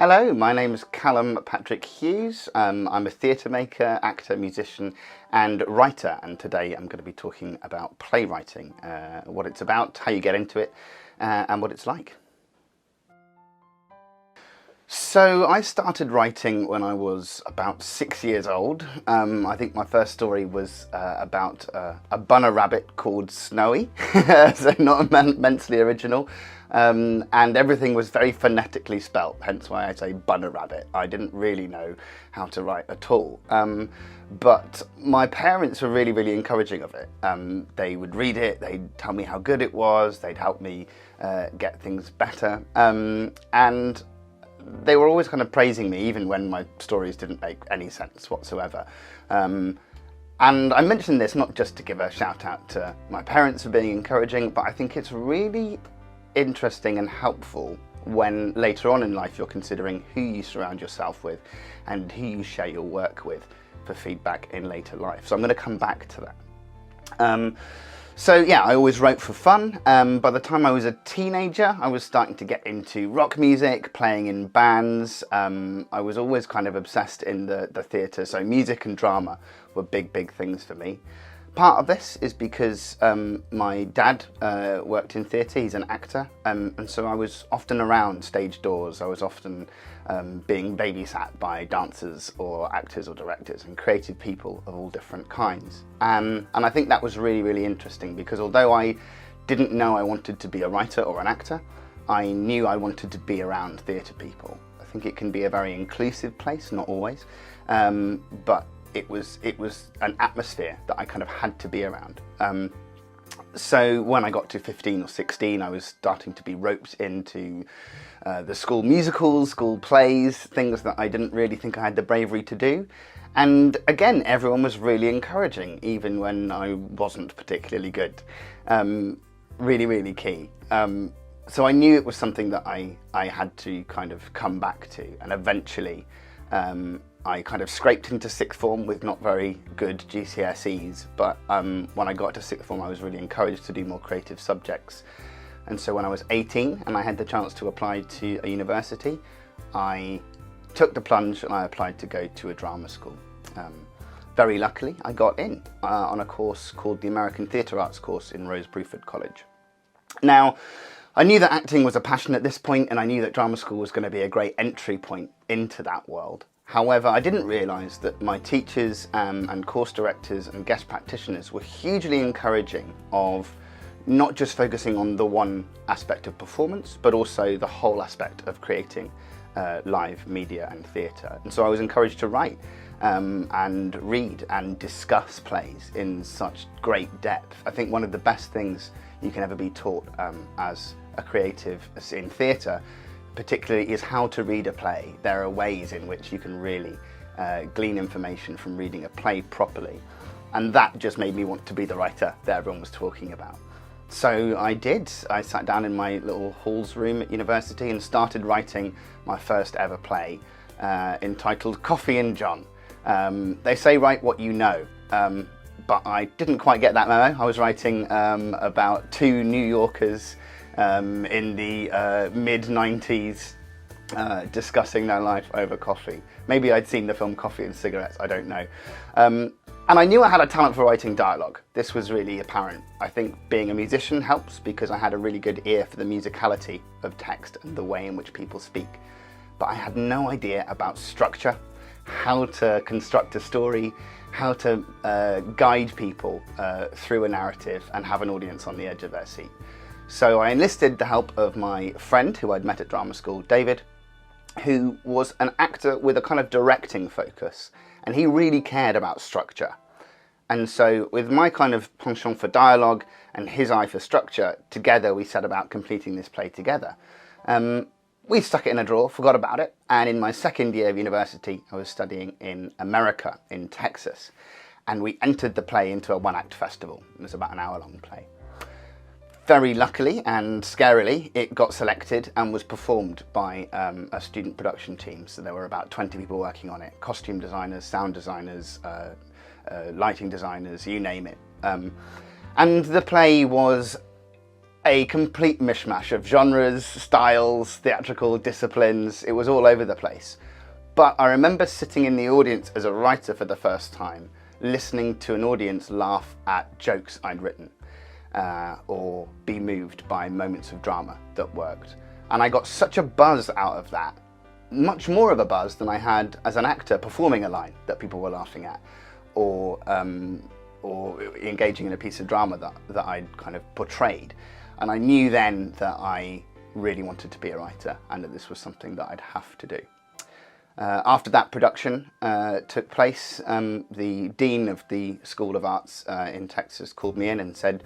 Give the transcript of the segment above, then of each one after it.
Hello, my name is Callum Patrick Hughes. I'm a theatre maker, actor, musician and writer, and today I'm going to be talking about playwriting, what it's about, how you get into it and what it's like. So I started writing when I was about 6 years old. I think my first story was about a bunner rabbit called Snowy, so not immensely original. And everything was very phonetically spelt, hence why I say bunner rabbit. I didn't really know how to write at all. But my parents were really, really encouraging of it. They would read it, they'd tell me how good it was, they'd help me get things better. And they were always kind of praising me, even when my stories didn't make any sense whatsoever. And I mention this not just to give a shout out to my parents for being encouraging, but I think it's really interesting and helpful when later on in life you're considering who you surround yourself with and who you share your work with for feedback in later life. So I'm going to come back to that. So yeah, I always wrote for fun. By the time I was a teenager, I was starting to get into rock music, playing in bands. I was always kind of obsessed in the theatre, so music and drama were big things for me. Part of this is because my dad worked in theatre, he's an actor, and so I was often around stage doors. I was often being babysat by dancers or actors or directors and creative people of all different kinds. And I think that was really, really interesting because although I didn't know I wanted to be a writer or an actor, I knew I wanted to be around theatre people. I think it can be a very inclusive place, not always, but it was an atmosphere that I kind of had to be around. So when I got to 15 or 16, I was starting to be roped into the school musicals, school plays, things that I didn't really think I had the bravery to do. And again, everyone was really encouraging, even when I wasn't particularly good. Really, really key. So I knew it was something that I had to kind of come back to, and eventually I kind of scraped into sixth form with not very good GCSEs, but when I got to sixth form I was really encouraged to do more creative subjects. And so when I was 18 and I had the chance to apply to a university, I took the plunge and I applied to go to a drama school. Very luckily I got in on a course called the American Theatre Arts course in Rose Bruford College. Now, I knew that acting was a passion at this point, and I knew that drama school was going to be a great entry point into that world. However, I didn't realise that my teachers and course directors and guest practitioners were hugely encouraging of not just focusing on the one aspect of performance, but also the whole aspect of creating live media and theatre. And so I was encouraged to write and read and discuss plays in such great depth. I think one of the best things you can ever be taught as a creative in theatre particularly is how to read a play. There are ways in which you can really glean information from reading a play properly, and that just made me want to be the writer that everyone was talking about. So I did. I sat down in my little hall's room at university and started writing my first ever play entitled Coffee and John. They say write what you know, but I didn't quite get that memo. I was writing about two New Yorkers in the mid-90s discussing their life over coffee. Maybe I'd seen the film Coffee and Cigarettes, I don't know. And I knew I had a talent for writing dialogue. This was really apparent. I think being a musician helps because I had a really good ear for the musicality of text and the way in which people speak. But I had no idea about structure, how to construct a story, how to guide people through a narrative and have an audience on the edge of their seat. So I enlisted the help of my friend who I'd met at drama school, David, who was an actor with a kind of directing focus, and he really cared about structure. And so with my kind of penchant for dialogue and his eye for structure, together we set about completing this play together. We stuck it in a drawer, forgot about it, and in my second year of university I was studying in America, in Texas, and we entered the play into a one-act festival. It was about an hour-long play. Very luckily and scarily, it got selected and was performed by a student production team. So there were about 20 people working on it, costume designers, sound designers, lighting designers, you name it. And the play was a complete mishmash of genres, styles, theatrical disciplines. It was all over the place. But I remember sitting in the audience as a writer for the first time, listening to an audience laugh at jokes I'd written, or be moved by moments of drama that worked. And I got such a buzz out of that, much more of a buzz than I had as an actor performing a line that people were laughing at, or engaging in a piece of drama that I'd kind of portrayed. And I knew then that I really wanted to be a writer and that this was something that I'd have to do. After that production took place, the Dean of the School of Arts in Texas called me in and said,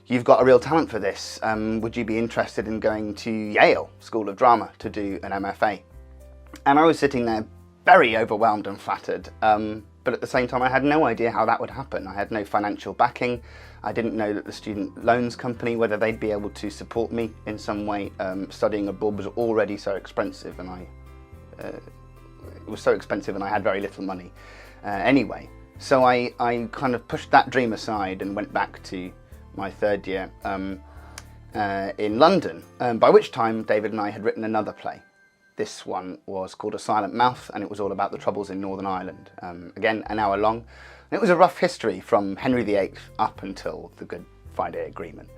"You've got a real talent for this. Would you be interested in going to Yale School of Drama to do an MFA?" And I was sitting there very overwhelmed and flattered, but at the same time I had no idea how that would happen. I had no financial backing. I didn't know that the student loans company, whether they'd be able to support me in some way. Studying abroad was already so expensive, and it was so expensive and I had very little money anyway. So I kind of pushed that dream aside and went back to my third year in London, by which time David and I had written another play. This one was called A Silent Mouth, and it was all about the troubles in Northern Ireland. Again, an hour long. And it was a rough history from Henry VIII up until the Good Friday Agreement.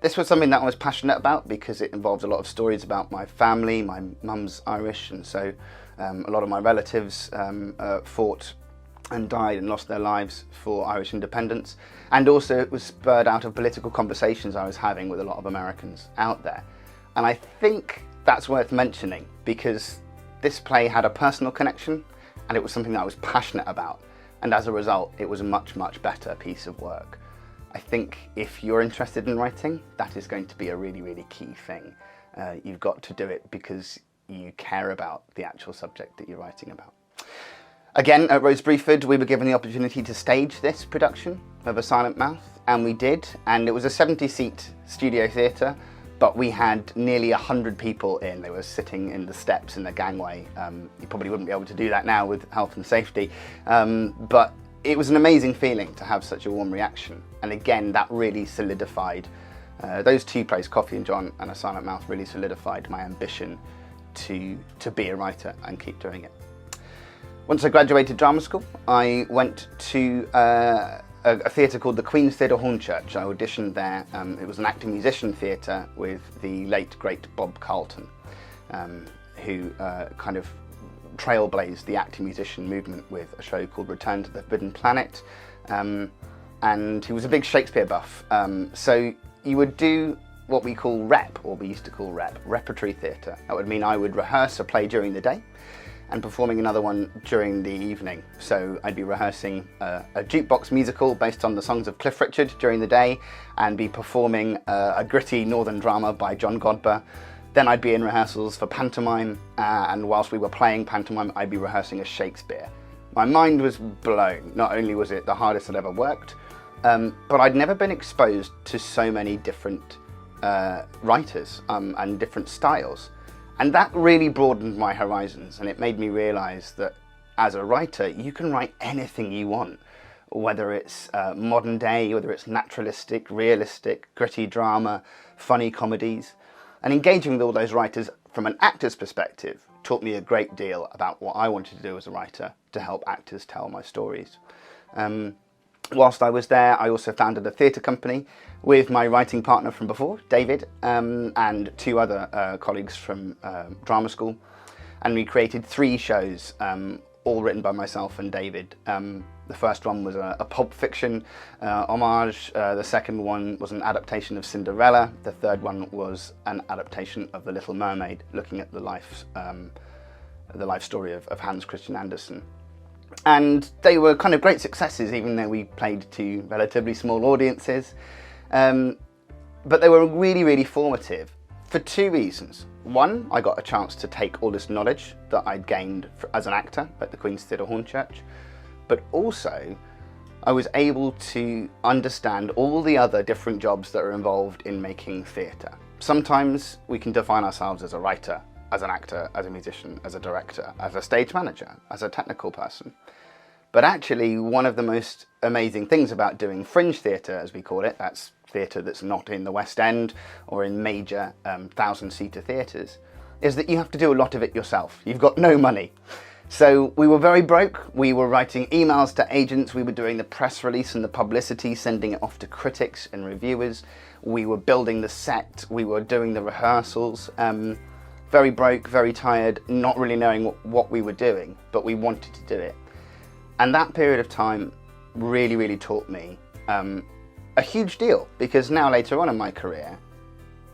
This was something that I was passionate about because it involved a lot of stories about my family. My mum's Irish, and so a lot of my relatives fought and died and lost their lives for Irish independence. And also it was spurred out of political conversations I was having with a lot of Americans out there. And I think that's worth mentioning because this play had a personal connection and it was something that I was passionate about. And as a result, it was a much, much better piece of work. I think if you're interested in writing, that is going to be a really, really key thing. You've got to do it because you care about the actual subject that you're writing about. Again, at Rose Bruford, we were given the opportunity to stage this production of A Silent Mouth, and we did. And it was a 70-seat studio theatre, but we had nearly 100 people in. They were sitting in the steps in the gangway. You probably wouldn't be able to do that now with health and safety, but it was an amazing feeling to have such a warm reaction. And again, that really solidified, those two plays, Coffee and John and A Silent Mouth, really solidified my ambition to be a writer and keep doing it. Once I graduated drama school, I went to a theatre called the Queen's Theatre Hornchurch. I auditioned there. It was an acting musician theatre with the late, great Bob Carlton, who kind of trailblazed the acting musician movement with a show called Return to the Forbidden Planet. And he was a big Shakespeare buff. So you would do what we call rep, or we used to call repertory theatre. That would mean I would rehearse a play during the day and performing another one during the evening. So I'd be rehearsing a jukebox musical based on the songs of Cliff Richard during the day and be performing a gritty northern drama by John Godber. Then I'd be in rehearsals for pantomime, and whilst we were playing pantomime, I'd be rehearsing a Shakespeare. My mind was blown. Not only was it the hardest I'd ever worked, but I'd never been exposed to so many different writers and different styles. And that really broadened my horizons, and it made me realise that as a writer, you can write anything you want, whether it's modern day, whether it's naturalistic, realistic, gritty drama, funny comedies. And engaging with all those writers from an actor's perspective taught me a great deal about what I wanted to do as a writer to help actors tell my stories. Whilst I was there, I also founded a theatre company with my writing partner from before, David, and two other colleagues from drama school. And we created 3 shows, all written by myself and David. The first one was a Pulp Fiction homage. The second one was an adaptation of Cinderella. The third one was an adaptation of The Little Mermaid, looking at the life story of Hans Christian Andersen. And they were kind of great successes, even though we played to relatively small audiences. But they were really, really formative for 2 reasons. One, I got a chance to take all this knowledge that I'd gained as an actor at the Queen's Theatre Hornchurch, but also I was able to understand all the other different jobs that are involved in making theatre. Sometimes we can define ourselves as a writer, as an actor, as a musician, as a director, as a stage manager, as a technical person. But actually, one of the most amazing things about doing fringe theatre, as we call it, that's theatre that's not in the West End or in major 1,000-seater theatres, is that you have to do a lot of it yourself. You've got no money. So we were very broke. We were writing emails to agents. We were doing the press release and the publicity, sending it off to critics and reviewers. We were building the set. We were doing the rehearsals. Very broke, very tired, not really knowing what we were doing, but we wanted to do it. And that period of time really, really taught me a huge deal, because now later on in my career,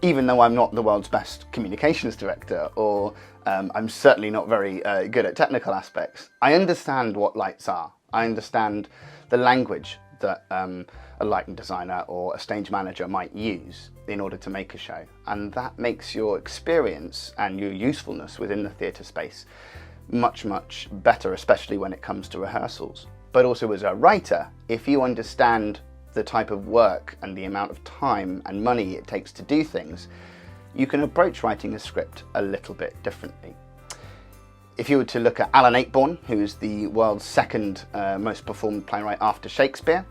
even though I'm not the world's best communications director, or I'm certainly not very good at technical aspects, I understand what lights are. I understand the language that a lighting designer or a stage manager might use in order to make a show. And that makes your experience and your usefulness within the theatre space much, much better, especially when it comes to rehearsals. But also as a writer, if you understand the type of work and the amount of time and money it takes to do things, you can approach writing a script a little bit differently. If you were to look at Alan Ayckbourn, who is the world's second most performed playwright after Shakespeare,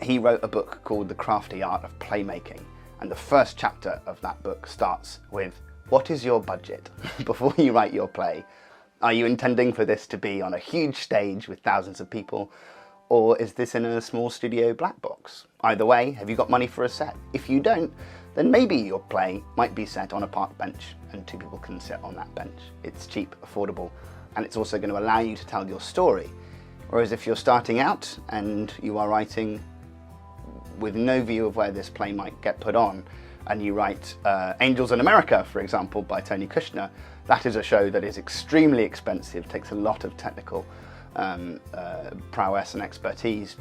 he wrote a book called The Crafty Art of Playmaking. And the first chapter of that book starts with, what is your budget before you write your play? Are you intending for this to be on a huge stage with thousands of people? Or is this in a small studio black box? Either way, have you got money for a set? If you don't, then maybe your play might be set on a park bench and 2 people can sit on that bench. It's cheap, affordable, and it's also going to allow you to tell your story. Whereas if you're starting out and you are writing with no view of where this play might get put on, and you write Angels in America, for example, by Tony Kushner, that is a show that is extremely expensive, takes a lot of technical prowess and expertise.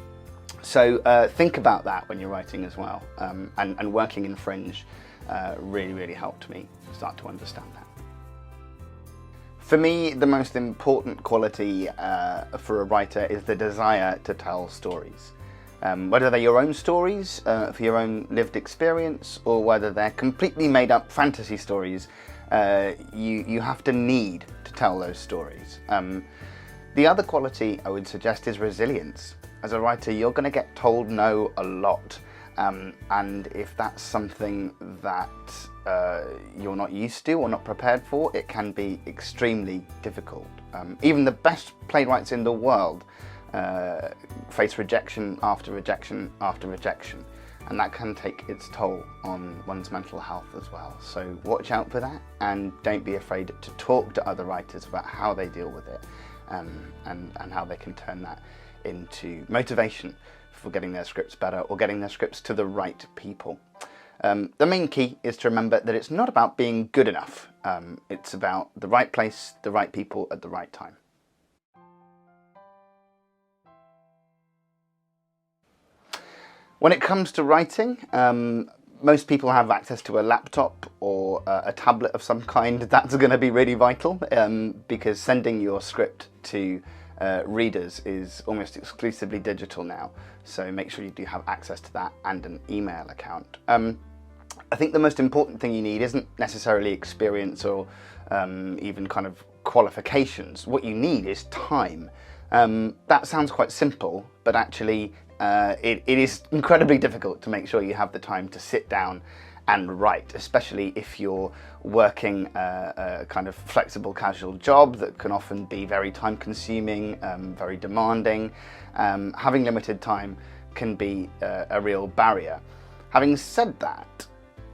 So think about that when you're writing as well. And working in Fringe really, really helped me start to understand that. For me, the most important quality for a writer is the desire to tell stories. Whether they're your own stories for your own lived experience, or whether they're completely made up fantasy stories, you have to need to tell those stories. The other quality I would suggest is resilience. As a writer, you're going to get told no a lot. And if that's something that you're not used to or not prepared for, it can be extremely difficult. Even the best playwrights in the world face rejection after rejection after rejection, and that can take its toll on one's mental health as well. So watch out for that, and don't be afraid to talk to other writers about how they deal with it, and how they can turn that into motivation for getting their scripts better or getting their scripts to the right people. The main key is to remember that it's not about being good enough. It's about the right place, the right people at the right time. When it comes to writing, most people have access to a laptop or a tablet of some kind. That's going to be really vital, because sending your script to readers is almost exclusively digital now. So make sure you do have access to that and an email account. I think the most important thing you need isn't necessarily experience or even kind of qualifications. What you need is time. That sounds quite simple, but actually it is incredibly difficult to make sure you have the time to sit down and write, especially if you're working a kind of flexible casual job that can often be very time consuming, very demanding. Having limited time can be a real barrier. Having said that,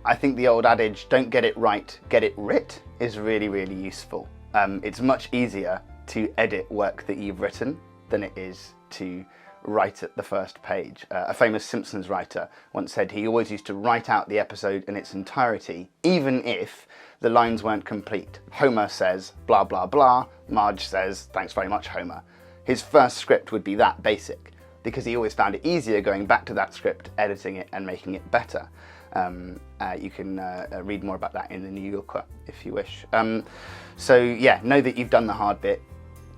I think the old adage, don't get it right, get it writ, is really, really useful. It's much easier to edit work that you've written than it is to write at the first page. A famous Simpsons writer once said he always used to write out the episode in its entirety, even if the lines weren't complete. Homer says, blah, blah, blah. Marge says, thanks very much, Homer. His first script would be that basic, because he always found it easier going back to that script, editing it and making it better. You can read more about that in the New Yorker if you wish. So yeah, know that you've done the hard bit.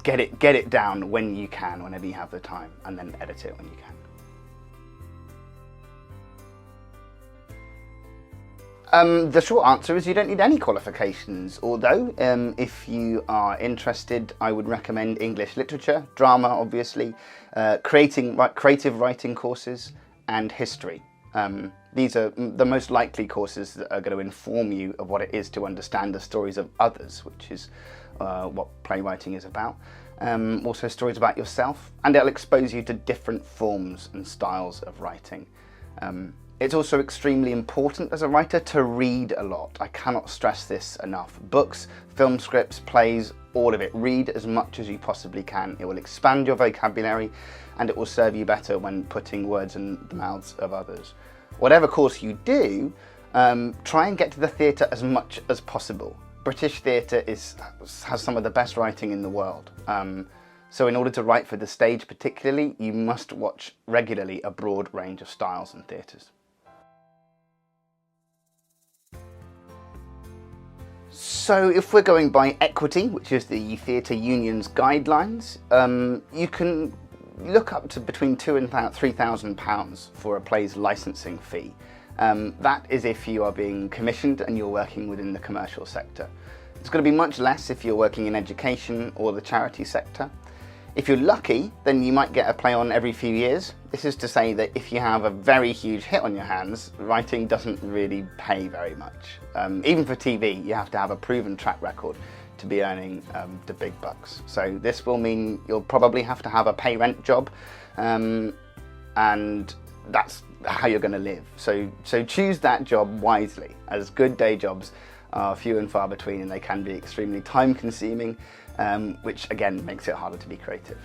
Get it down when you can, whenever you have the time, and then edit it when you can. The short answer is you don't need any qualifications, although if you are interested, I would recommend English literature, drama obviously, creative writing courses, and history. These are the most likely courses that are going to inform you of what it is to understand the stories of others, which is what playwriting is about. Also stories about yourself, and it'll expose you to different forms and styles of writing. It's also extremely important as a writer to read a lot. I cannot stress this enough. Books, film scripts, plays, all of it. Read as much as you possibly can. It will expand your vocabulary and it will serve you better when putting words in the mouths of others. Whatever course you do, try and get to the theatre as much as possible. British theatre has some of the best writing in the world. So in order to write for the stage particularly, you must watch regularly a broad range of styles and theatres. So if we're going by equity, which is the Theatre Union's guidelines, you can look up to between £2,000 and £3,000 for a play's licensing fee. That is if you are being commissioned and you're working within the commercial sector. It's going to be much less if you're working in education or the charity sector. If you're lucky, then you might get a play on every few years. This is to say that if you have a very huge hit on your hands, writing doesn't really pay very much. Even for TV, you have to have a proven track record to be earning the big bucks. So this will mean you'll probably have to have a pay rent job, and that's how you're going to live. So choose that job wisely, as good day jobs are few and far between and they can be extremely time consuming, which again makes it harder to be creative.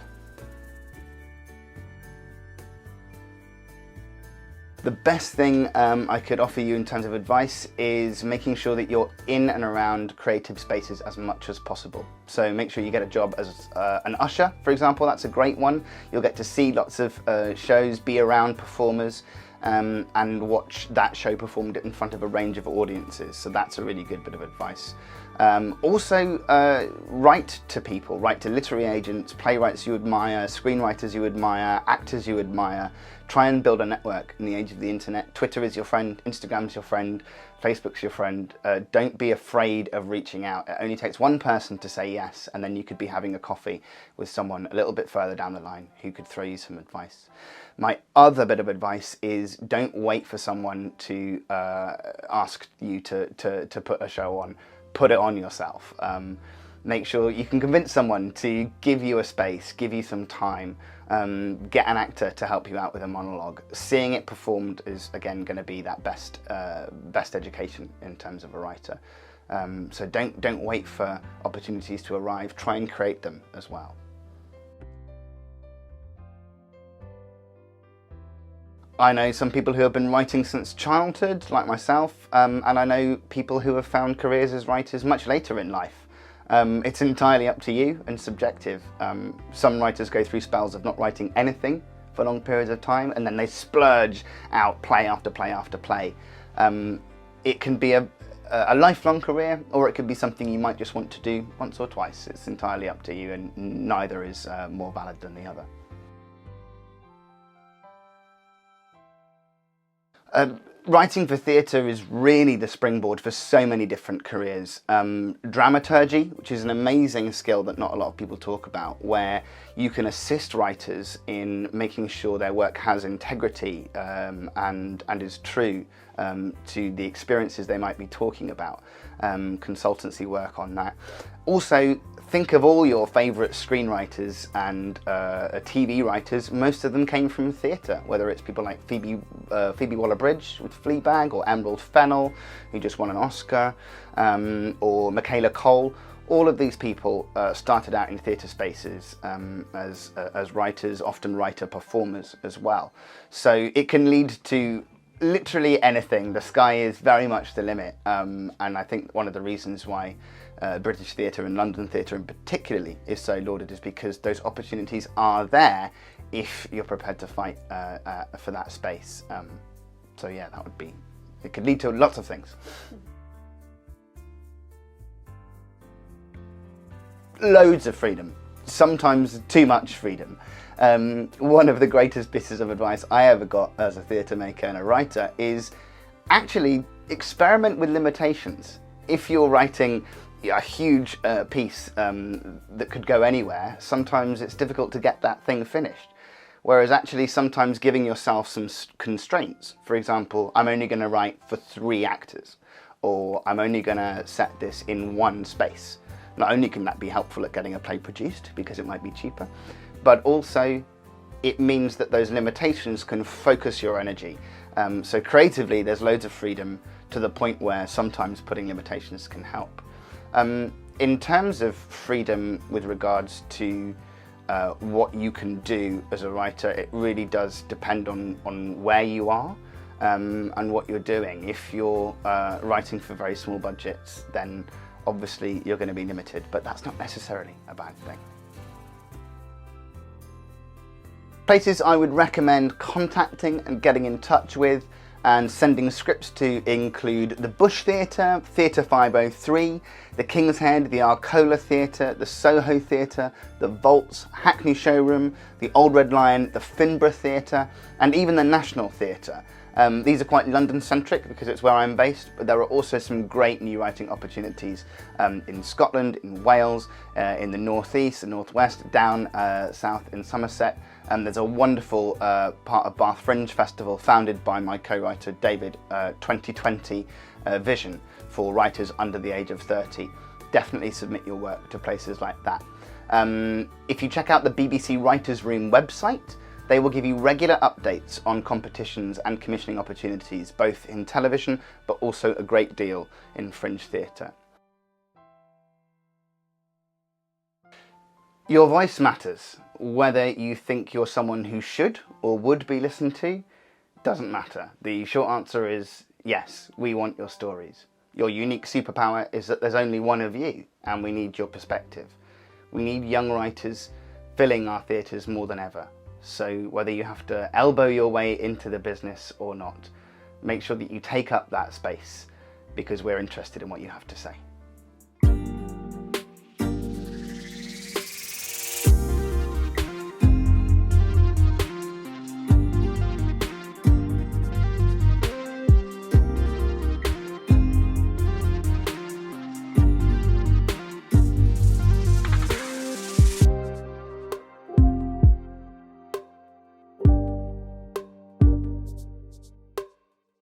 The best thing I could offer you in terms of advice is making sure that you're in and around creative spaces as much as possible. So make sure you get a job as an usher, for example. That's a great one. You'll get to see lots of shows, be around performers, and watch that show performed in front of a range of audiences. So that's a really good bit of advice. Also, write to people, write to literary agents, playwrights you admire, screenwriters you admire, actors you admire. Try and build a network in the age of the internet. Twitter is your friend, Instagram's your friend, Facebook's your friend. Don't be afraid of reaching out. It only takes one person to say yes, and then you could be having a coffee with someone a little bit further down the line who could throw you some advice. My other bit of advice is don't wait for someone to ask you to put a show on. Put it on yourself. Make sure you can convince someone to give you a space, give you some time, get an actor to help you out with a monologue. Seeing it performed is again going to be that best education in terms of a writer. So don't wait for opportunities to arrive. Try and create them as well. I know some people who have been writing since childhood, like myself, and I know people who have found careers as writers much later in life. It's entirely up to you and subjective. Some writers go through spells of not writing anything for long periods of time, and then they splurge out play after play after play. It can be a lifelong career, or it could be something you might just want to do once or twice. It's entirely up to you, and neither is more valid than the other. Writing for theatre is really the springboard for so many different careers. Dramaturgy, which is an amazing skill that not a lot of people talk about, where you can assist writers in making sure their work has integrity and is true to the experiences they might be talking about. Consultancy work on that. Also, think of all your favourite screenwriters and TV writers. Most of them came from theatre, whether it's people like Phoebe Waller-Bridge with Fleabag, or Emerald Fennell, who just won an Oscar, or Michaela Cole. All of these people started out in theatre spaces as writers, often writer-performers as well. So it can lead to literally anything. The sky is very much the limit, and I think one of the reasons why British theatre and London theatre in particularly is so lauded is because those opportunities are there if you're prepared to fight for that space. So yeah, it could lead to lots of things. Loads of freedom, sometimes too much freedom. One of the greatest pieces of advice I ever got as a theatre maker and a writer is actually experiment with limitations. If you're writing a huge piece that could go anywhere, sometimes it's difficult to get that thing finished. Whereas actually sometimes giving yourself some constraints. For example, I'm only going to write for 3 actors, or I'm only going to set this in one space. Not only can that be helpful at getting a play produced, because it might be cheaper, but also it means that those limitations can focus your energy. So creatively, there's loads of freedom to the point where sometimes putting limitations can help. In terms of freedom with regards to what you can do as a writer, it really does depend on where you are and what you're doing. If you're writing for very small budgets, then obviously you're going to be limited, but that's not necessarily a bad thing. Places I would recommend contacting and getting in touch with and sending scripts to include the Bush Theatre, Theatre 503, the King's Head, the Arcola Theatre, the Soho Theatre, the Vaults, Hackney Showroom, the Old Red Lion, the Finborough Theatre, and even the National Theatre. These are quite London-centric because it's where I'm based, but there are also some great new writing opportunities in Scotland, in Wales, in the North East, the North West, down south in Somerset. There's a wonderful part of Bath Fringe Festival founded by my co-writer David, 2020 Vision for writers under the age of 30. Definitely submit your work to places like that. If you check out the BBC Writers' Room website, they will give you regular updates on competitions and commissioning opportunities, both in television, but also a great deal in fringe theatre. Your voice matters. Whether you think you're someone who should or would be listened to, doesn't matter. The short answer is yes, we want your stories. Your unique superpower is that there's only one of you, and we need your perspective. We need young writers filling our theatres more than ever. So whether you have to elbow your way into the business or not, make sure that you take up that space because we're interested in what you have to say.